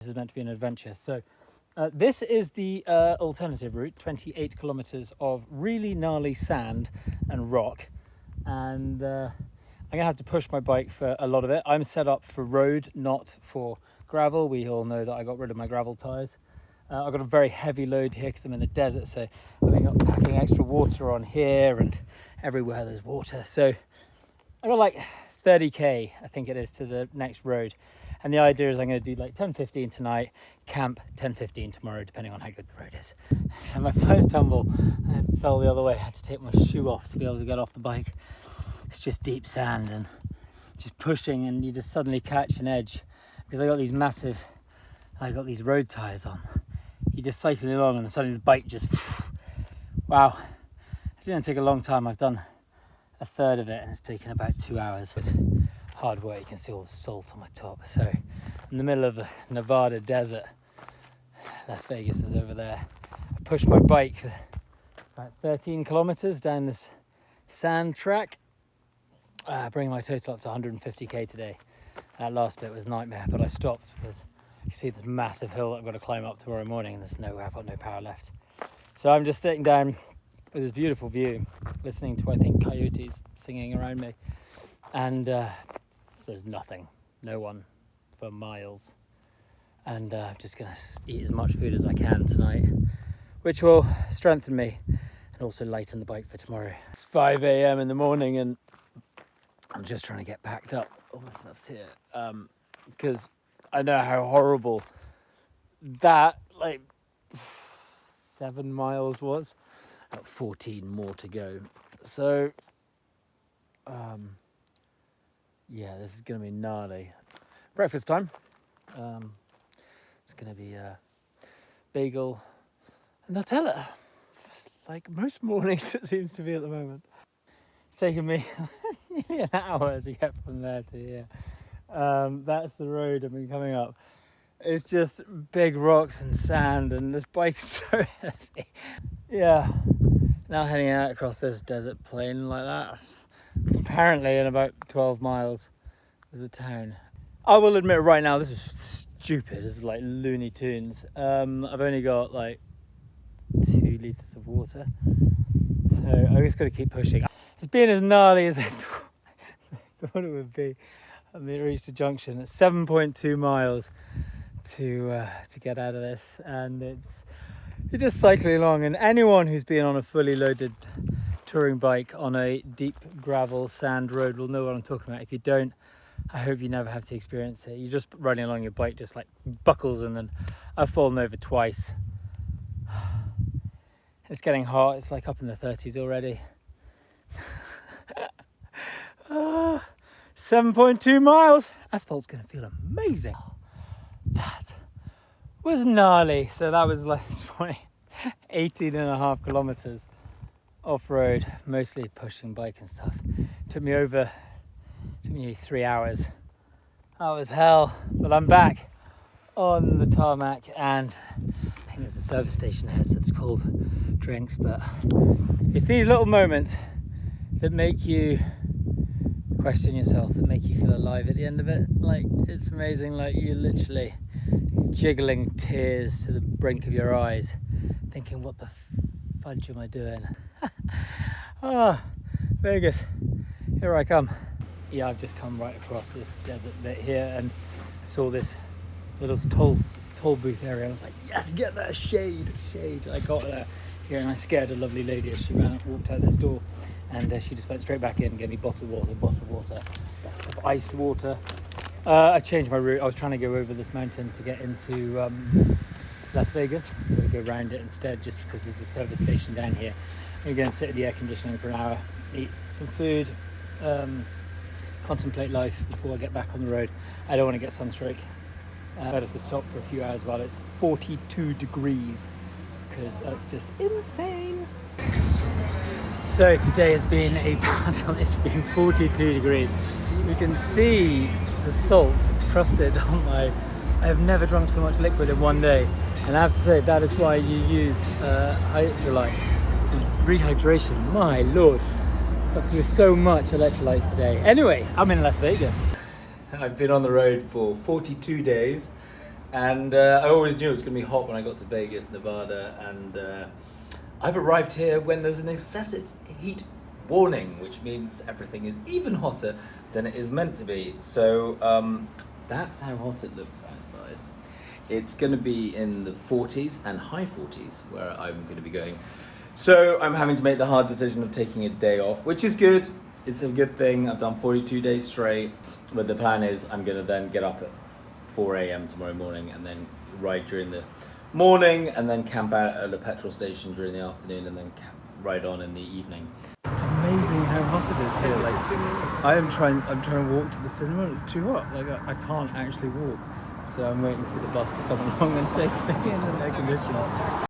This is meant to be an adventure. So this is the alternative route, 28 kilometers of really gnarly sand and rock. And I'm gonna have to push my bike for a lot of it. I'm set up for road, not for gravel. We all know that I got rid of my gravel tires. I've got a very heavy load here because I'm in the desert, so I'm packing extra water on here, and everywhere there's water. So I got like 30k, I think it is, to the next road. And the idea is I'm going to do like 10:15 tonight, camp 10:15 tomorrow, depending on how good the road is. So my first tumble, I fell the other way. I had to take my shoe off to be able to get off the bike. It's just deep sand and just pushing, and you just suddenly catch an edge because I got these road tires on. You just cycling along and suddenly the bike just, wow. It's going to take a long time. I've done a third of it and it's taken about 2 hours. It's hard work. You can see all the salt on my top. So in the middle of the Nevada desert, Las Vegas is over there. I pushed my bike about 13 kilometers down this sand track, bringing my total up to 150k today. That last bit was a nightmare, but I stopped because you see this massive hill that I've got to climb up tomorrow morning, and I've got no power left. So I'm just sitting down with this beautiful view, listening to, I think, coyotes singing around me. And there's nothing, no one for miles. And I'm just going to eat as much food as I can tonight, which will strengthen me and also lighten the bike for tomorrow. It's 5 a.m. in the morning and I'm just trying to get packed up. All my stuff's here. Because I know how horrible that, 7 miles was. Got 14 more to go. So, yeah, this is going to be gnarly. Breakfast time. It's going to be a bagel and Nutella. It's like most mornings it seems to be at the moment. It's taken me nearly an hour to get from there to here. That's the road I've been coming up. It's just big rocks and sand, and this bike's so heavy. Yeah, now heading out across this desert plain like that. Apparently in about 12 miles there's a town. I will admit right now this is stupid. This is like Looney Tunes. I've only got like 2 litres of water, so I just got to keep pushing. It's been as gnarly as I thought it would be. I mean, it reached a junction. It's 7.2 miles to get out of this, and you're just cycling along. And anyone who's been on a fully loaded touring bike on a deep gravel sand road will know what I'm talking about. If you don't, I hope you never have to experience it. You're just running along, your bike just like buckles, and then I've fallen over twice. It's getting hot. It's like up in the 30s already. 7.2 miles. Asphalt's going to feel amazing. That was gnarly. So that was like 18 and a half kilometers off-road, mostly pushing bike and stuff. Took me 3 hours. That was hell. But I'm back on the tarmac, and I think there's a service station ahead, so it's called Drinks. But it's these little moments that make you question yourself, that make you feel alive at the end of it. Like, it's amazing. Like, you're literally jiggling tears to the brink of your eyes, thinking, what the fudge am I doing? Vegas, here I come. Yeah, I've just come right across this desert bit here, and I saw this little toll booth area. I was like, yes, get that shade. I got there here, and I scared a lovely lady as she walked out this door, and she just went straight back in and gave me bottled water of iced water. I changed my route. I was trying to go over this mountain to get into Las Vegas. I'm going to go around it instead, just because there's the service station down here. I'm going to go and sit in the air conditioning for an hour, eat some food, contemplate life before I get back on the road. I don't want to get sunstroke. Better to stop for a few hours while it's 42 degrees, because that's just insane. So today has been a battle. It's been 42 degrees. You can see the salt crusted on my... I have never drunk so much liquid in one day, and I have to say that is why you use electrolyte. Rehydration, my lord. I've through so much electrolytes today. Anyway, I'm in Las Vegas. I've been on the road for 42 days. And I always knew it was going to be hot when I got to Vegas, Nevada, and I've arrived here when there's an excessive heat warning, which means everything is even hotter than it is meant to be. So that's how hot it looks outside. It's going to be in the 40s and high 40s where I'm going to be going. So I'm having to make the hard decision of taking a day off, which is good. It's a good thing. I've done 42 days straight, but the plan is I'm going to then get up at 4 a.m. tomorrow morning and then ride during the morning and then camp out at a petrol station during the afternoon and then ride on in the evening. It's amazing how hot it is here. Like I'm trying to walk to the cinema and it's too hot. Like I can't actually walk. So I'm waiting for the bus to come along and take me in the air conditioning.